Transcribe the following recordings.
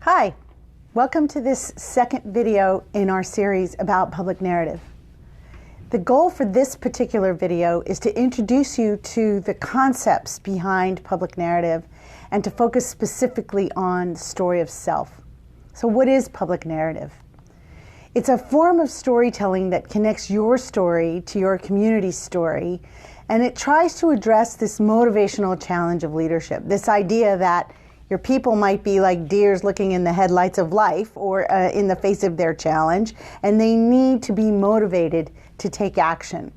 Hi, welcome to this second video in our series about public narrative. The goal for this particular video is to introduce you to the concepts behind public narrative and to focus specifically on the story of self. So what is public narrative? It's a form of storytelling that connects your story to your community's story, and it tries to address this motivational challenge of leadership, this idea that your people might be like deers looking in the headlights of life or in the face of their challenge, and they need to be motivated to take action.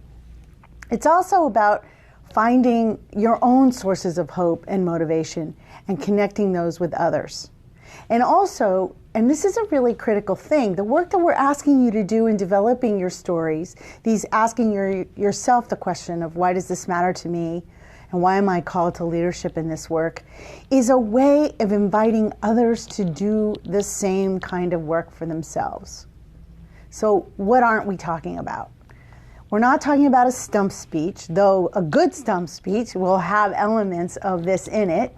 It's also about finding your own sources of hope and motivation and connecting those with others. And also, and this is a really critical thing, the work that we're asking you to do in developing your stories, these asking yourself the question of why does this matter to me? And why am I called to leadership in this work, is a way of inviting others to do the same kind of work for themselves. So what aren't we talking about? We're not talking about a stump speech, though a good stump speech will have elements of this in it,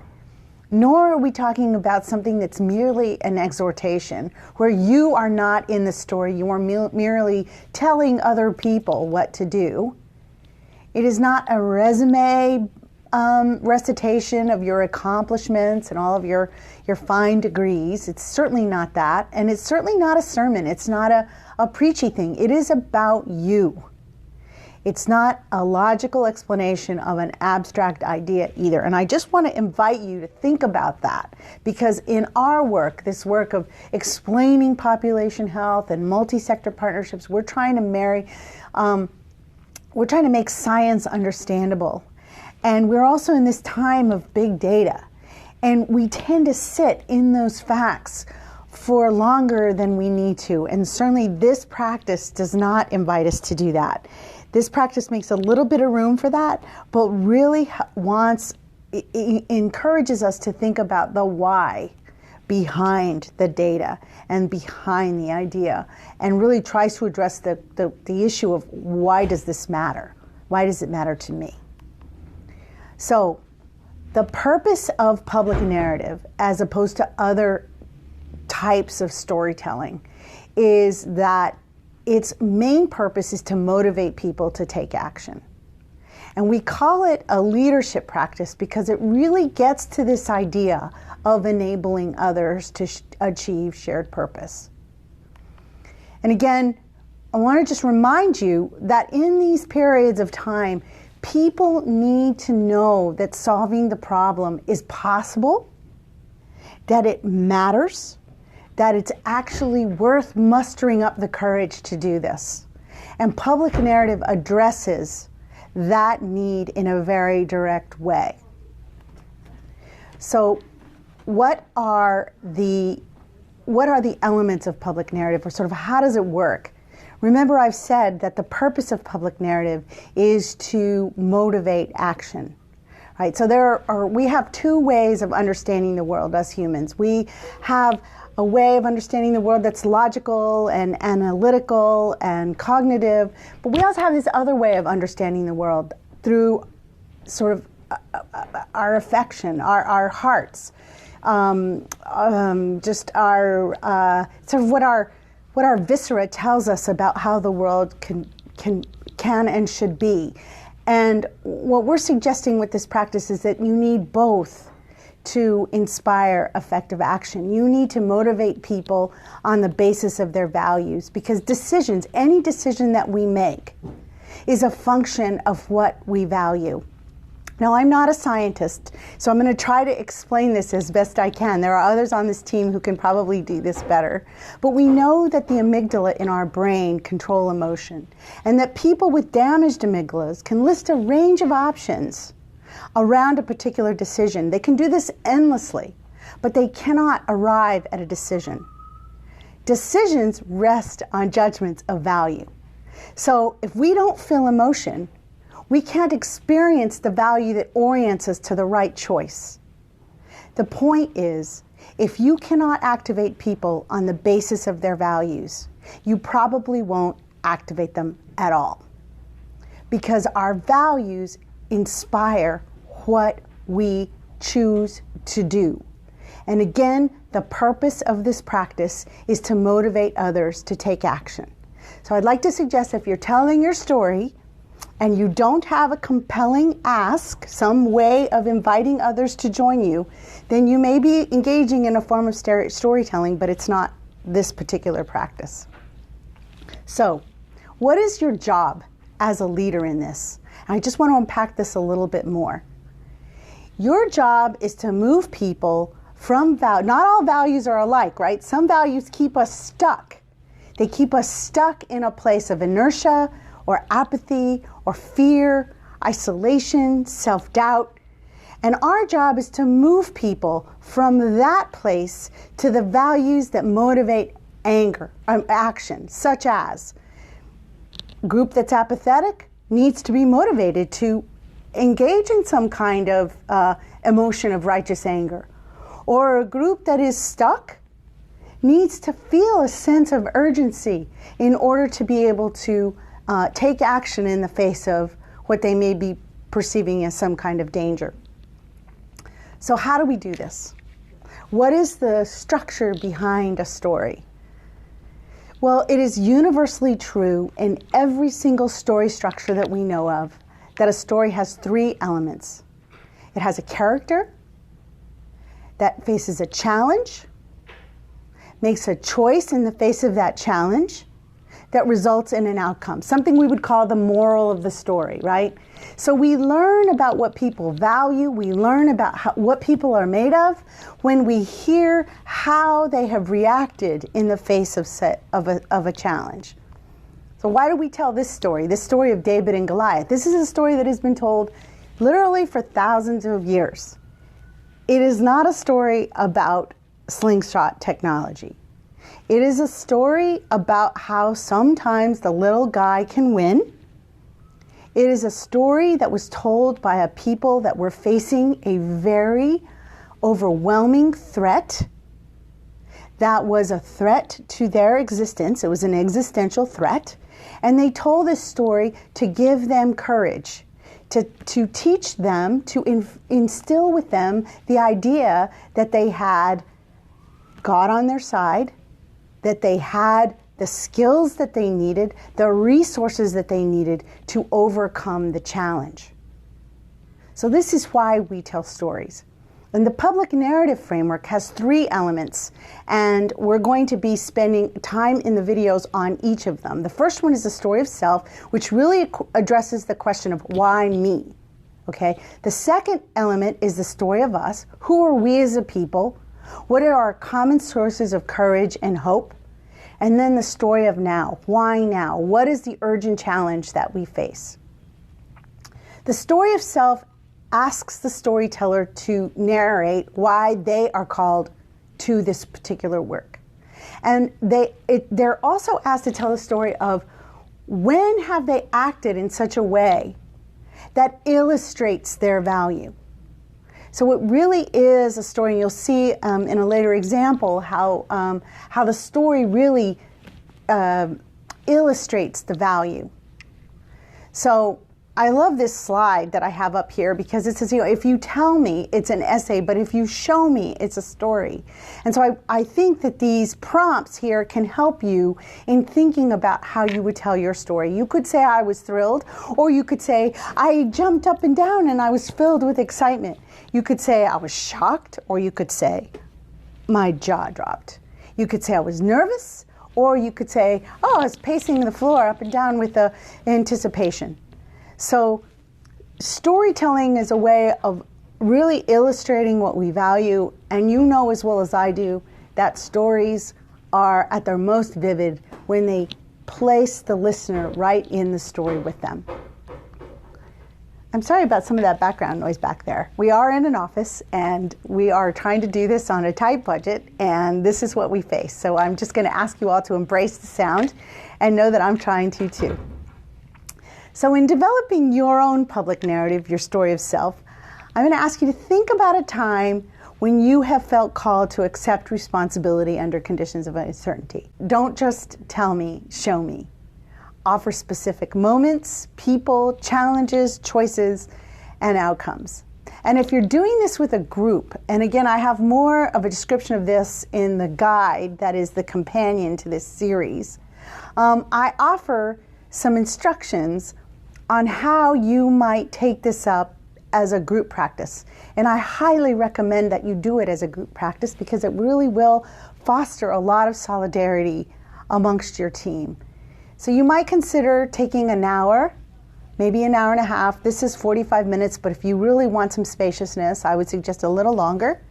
nor are we talking about something that's merely an exhortation, where you are not in the story, you are merely telling other people what to do. It is not a resume recitation of your accomplishments and all of your fine degrees. It's certainly not that. And it's certainly not a sermon. It's not a preachy thing. It is about you. It's not a logical explanation of an abstract idea either. And I just want to invite you to think about that, because in our work, this work of explaining population health and multi-sector partnerships, we're trying to make science understandable. And we're also in this time of big data. And we tend to sit in those facts for longer than we need to. And certainly this practice does not invite us to do that. This practice makes a little bit of room for that, but really encourages us to think about the why behind the data and behind the idea, and really tries to address the issue of why does this matter? Why does it matter to me? So the purpose of public narrative, as opposed to other types of storytelling, is that its main purpose is to motivate people to take action. And we call it a leadership practice because it really gets to this idea of enabling others to achieve shared purpose. And again, I want to just remind you that in these periods of time, people need to know that solving the problem is possible, that it matters, that it's actually worth mustering up the courage to do this. And public narrative addresses that need in a very direct way. So what are the elements of public narrative, or sort of how does it work? Remember, I've said that the purpose of public narrative is to motivate action. Right? So we have two ways of understanding the world as humans. We have a way of understanding the world that's logical and analytical and cognitive, but we also have this other way of understanding the world through sort of our affection, our hearts, just our sort of what our viscera tells us about how the world can and should be. And what we're suggesting with this practice is that you need both to inspire effective action. You need to motivate people on the basis of their values, because decisions, any decision that we make, is a function of what we value. Now, I'm not a scientist, so I'm going to try to explain this as best I can. There are others on this team who can probably do this better. But we know that the amygdala in our brain control emotion, and that people with damaged amygdalas can list a range of options around a particular decision. They can do this endlessly, but they cannot arrive at a decision. Decisions rest on judgments of value. So if we don't feel emotion, we can't experience the value that orients us to the right choice. The point is, if you cannot activate people on the basis of their values, you probably won't activate them at all. Because our values inspire what we choose to do. And again, The purpose of this practice is to motivate others to take action. So I'd like to suggest if you're telling your story and you don't have a compelling ask, some way of inviting others to join you, then you may be engaging in a form of storytelling, but it's not this particular practice. So, what is your job as a leader in this? I just want to unpack this a little bit more. Your job is to move people from not all values are alike, right? Some values keep us stuck. They keep us stuck in a place of inertia or apathy or fear, isolation, self-doubt. And our job is to move people from that place to the values that motivate action, such as a group that's apathetic needs to be motivated to engage in some kind of emotion of righteous anger. Or a group that is stuck needs to feel a sense of urgency in order to be able to take action in the face of what they may be perceiving as some kind of danger. So how do we do this? What is the structure behind a story? Well, it is universally true in every single story structure that we know of that a story has three elements. It has a character that faces a challenge, makes a choice in the face of that challenge that results in an outcome, something we would call the moral of the story, right? So we learn about what people value, we learn about what people are made of when we hear how they have reacted in the face of a challenge. So why do we tell this story of David and Goliath? This is a story that has been told literally for thousands of years. It is not a story about slingshot technology. It is a story about how sometimes the little guy can win. It is a story that was told by a people that were facing a very overwhelming threat that was a threat to their existence. It was an existential threat. And they told this story to give them courage, to teach them, to instill with them the idea that they had God on their side, that they had the skills that they needed, the resources that they needed to overcome the challenge. So this is why we tell stories. And the public narrative framework has three elements, and we're going to be spending time in the videos on each of them. The first one is the story of self, which really addresses the question of why me, okay? The second element is the story of us. Who are we as a people? What are our common sources of courage and hope? And then the story of now. Why now? What is the urgent challenge that we face? The story of self asks the storyteller to narrate why they are called to this particular work. And they're also asked to tell the story of when have they acted in such a way that illustrates their value. So it really is a story, and you'll see in a later example how the story really illustrates the value. So I love this slide that I have up here because it says, if you tell me, it's an essay, but if you show me, it's a story. And so I think that these prompts here can help you in thinking about how you would tell your story. You could say, I was thrilled, or you could say, I jumped up and down and I was filled with excitement. You could say, I was shocked, or you could say, my jaw dropped. You could say, I was nervous, or you could say, I was pacing the floor up and down with the anticipation. So storytelling is a way of really illustrating what we value, and you know as well as I do that stories are at their most vivid when they place the listener right in the story with them. I'm sorry about some of that background noise back there. We are in an office and we are trying to do this on a tight budget, and this is what we face. So I'm just going to ask you all to embrace the sound and know that I'm trying to too. So in developing your own public narrative, your story of self, I'm going to ask you to think about a time when you have felt called to accept responsibility under conditions of uncertainty. Don't just tell me, show me. Offer specific moments, people, challenges, choices, and outcomes. And if you're doing this with a group, and again, I have more of a description of this in the guide that is the companion to this series, I offer some instructions on how you might take this up as a group practice. And I highly recommend that you do it as a group practice because it really will foster a lot of solidarity amongst your team. So you might consider taking an hour, maybe an hour and a half. This is 45 minutes, but if you really want some spaciousness, I would suggest a little longer.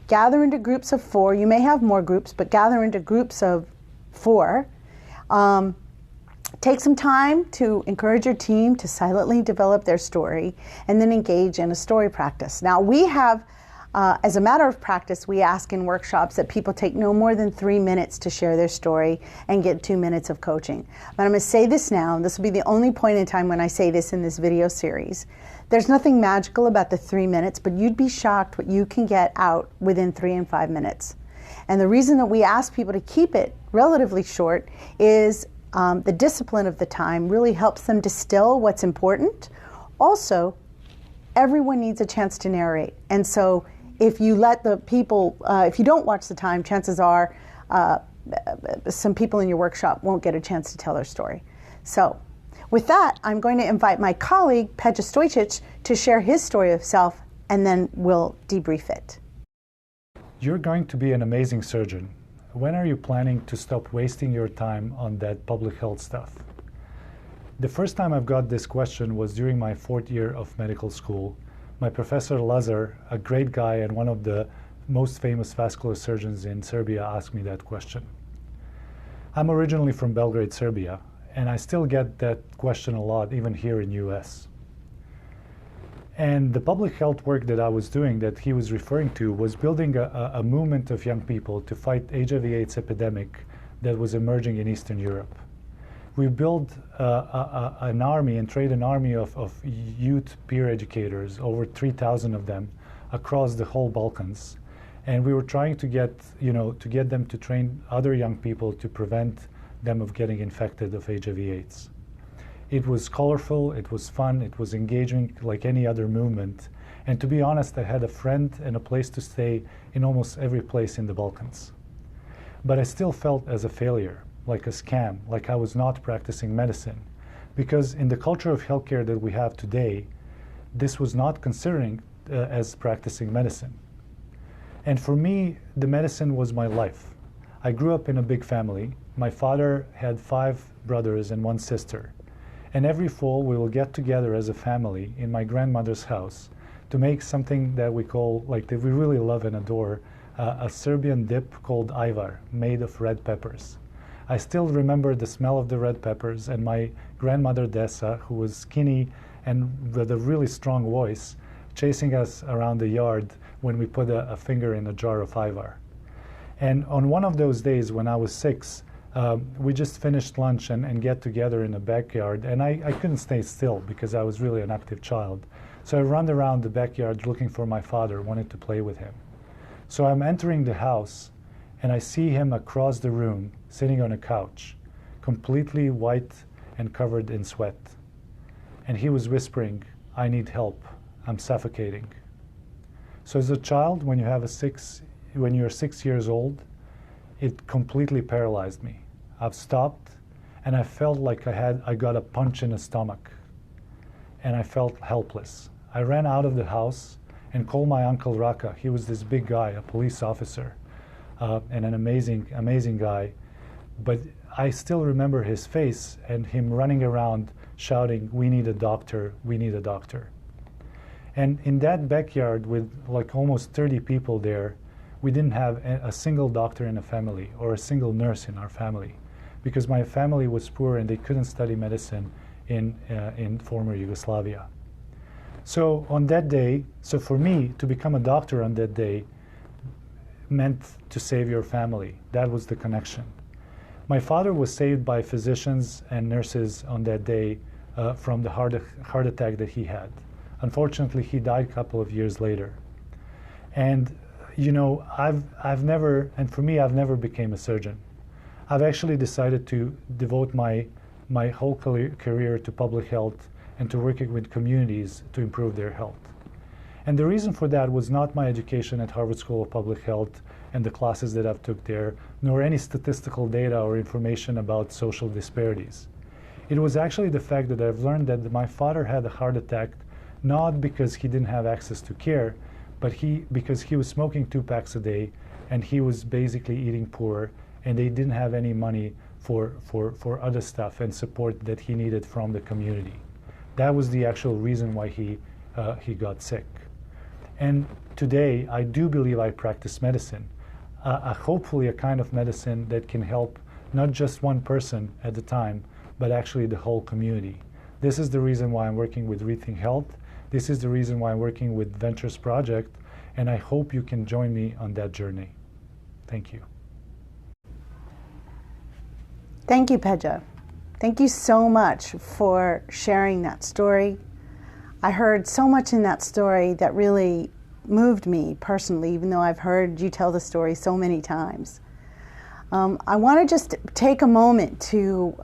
Gather into groups of 4. You may have more groups, but gather into groups of 4. Take some time to encourage your team to silently develop their story and then engage in a story practice. Now we have, as a matter of practice, we ask in workshops that people take no more than 3 minutes to share their story and get 2 minutes of coaching. But I'm going to say this now, and this will be the only point in time when I say this in this video series. There's nothing magical about the 3 minutes, but you'd be shocked what you can get out within 3 and 5 minutes. And the reason that we ask people to keep it relatively short is the discipline of the time really helps them distill what's important. Also, everyone needs a chance to narrate. And so if you let the people, if you don't watch the time, chances are some people in your workshop won't get a chance to tell their story. So with that, I'm going to invite my colleague, Peja Stojcic, to share his story of self, and then we'll debrief it. You're going to be an amazing surgeon. When are you planning to stop wasting your time on that public health stuff? The first time I've got this question was during my 4th year of medical school. My professor Lazar, a great guy and one of the most famous vascular surgeons in Serbia, asked me that question. I'm originally from Belgrade, Serbia, and I still get that question a lot, even here in US. And the public health work that I was doing, that he was referring to, was building a movement of young people to fight HIV/AIDS epidemic that was emerging in Eastern Europe. We built an army and trained an army of youth peer educators, over 3,000 of them, across the whole Balkans. And we were trying to get them to train other young people to prevent them of getting infected of HIV/AIDS. It was colorful, it was fun, it was engaging like any other movement. And to be honest, I had a friend and a place to stay in almost every place in the Balkans. But I still felt as a failure, like a scam, like I was not practicing medicine. Because in the culture of healthcare that we have today, this was not considering as practicing medicine. And for me, the medicine was my life. I grew up in a big family. My father had 5 brothers and 1 sister. And every fall we will get together as a family in my grandmother's house to make something that we call, like that we really love and adore, a Serbian dip called ajvar, made of red peppers. I still remember the smell of the red peppers, and my grandmother Desa, who was skinny and with a really strong voice, chasing us around the yard when we put a finger in a jar of ajvar. And on one of those days when I was 6, we just finished lunch and get together in the backyard, and I couldn't stay still because I was really an active child. So I ran around the backyard looking for my father, wanted to play with him. So I'm entering the house, and I see him across the room, sitting on a couch, completely white and covered in sweat. And he was whispering, "I need help, I'm suffocating." So as a child, when you're 6 years old, it completely paralyzed me. I've stopped, and I felt like I got a punch in the stomach, and I felt helpless. I ran out of the house and called my uncle Raka. He was this big guy, a police officer, and an amazing guy. But I still remember his face and him running around shouting, "We need a doctor, we need a doctor." And in that backyard with like almost 30 people there, we didn't have a single doctor in the family or a single nurse in our family, because my family was poor and they couldn't study medicine in former Yugoslavia. So on that day, so for me to become a doctor on that day meant to save your family. That was the connection. My father was saved by physicians and nurses on that day from the heart attack that he had. Unfortunately, he died a couple of years later. And you know, I've never became a surgeon. I've actually decided to devote my whole career to public health and to working with communities to improve their health. And the reason for that was not my education at Harvard School of Public Health and the classes that I've took there, nor any statistical data or information about social disparities. It was actually the fact that I've learned that my father had a heart attack not because he didn't have access to care, but because he was smoking 2 packs a day and he was basically eating poor, and they didn't have any money for other stuff and support that he needed from the community. That was the actual reason why he got sick. And today, I do believe I practice medicine, hopefully a kind of medicine that can help not just one person at a time, but actually the whole community. This is the reason why I'm working with Rethink Health. This is the reason why I'm working with Ventures Project, and I hope you can join me on that journey. Thank you. Thank you, Pedja. Thank you so much for sharing that story. I heard so much in that story that really moved me personally, even though I've heard you tell the story so many times. I want to just take a moment to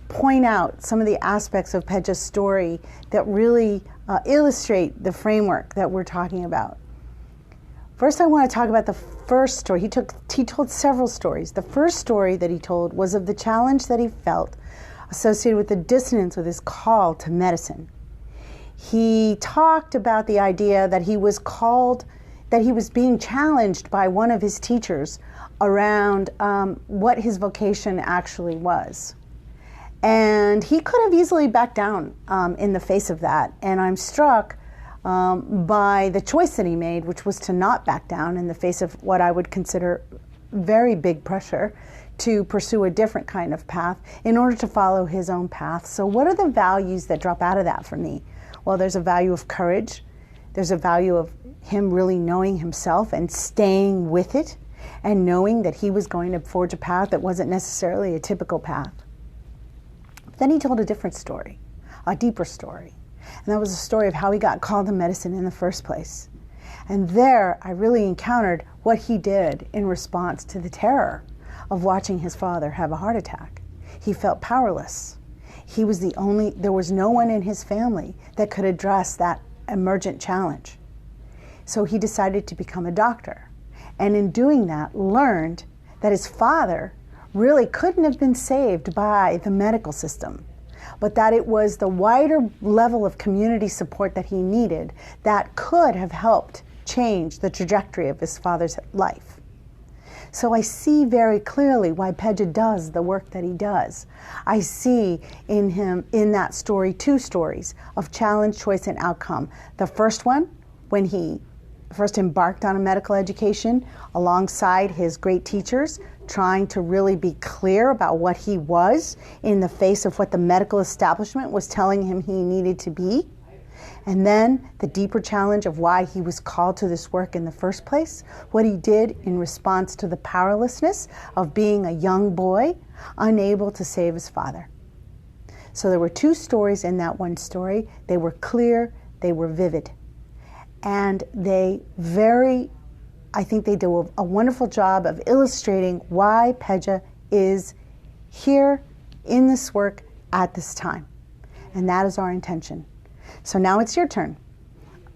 point out some of the aspects of Pedja's story that really illustrate the framework that we're talking about. First, I want to talk about the first story. He told several stories. The first story that he told was of the challenge that he felt associated with the dissonance with his call to medicine. He talked about the idea that he was being challenged by one of his teachers around what his vocation actually was. And he could have easily backed down in the face of that. And I'm struck by the choice that he made, which was to not back down in the face of what I would consider very big pressure to pursue a different kind of path in order to follow his own path. So what are the values that drop out of that for me? Well, there's a value of courage. There's a value of him really knowing himself and staying with it and knowing that he was going to forge a path that wasn't necessarily a typical path. Then he told a different story, a deeper story. And that was the story of how he got called to medicine in the first place. And there I really encountered what he did in response to the terror of watching his father have a heart attack. He felt powerless. There was no one in his family that could address that emergent challenge. So he decided to become a doctor. And in doing that, learned that his father really couldn't have been saved by the medical system, but that it was the wider level of community support that he needed that could have helped change the trajectory of his father's life. So I see very clearly why Pedja does the work that he does. I see in him, in that story, 2 stories of challenge, choice, and outcome. The first one, when he first embarked on a medical education alongside his great teachers, trying to really be clear about what he was in the face of what the medical establishment was telling him he needed to be. And then the deeper challenge of why he was called to this work in the first place, what he did in response to the powerlessness of being a young boy unable to save his father. So there were 2 stories in that one story. They were clear, they were vivid. And I think they do a wonderful job of illustrating why Pedja is here in this work at this time. And that is our intention. So now it's your turn.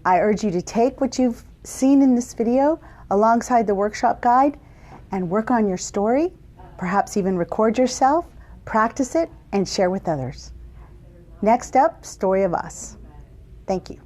I urge you to take what you've seen in this video alongside the workshop guide and work on your story, perhaps even record yourself, practice it, and share with others. Next up, Story of Us. Thank you.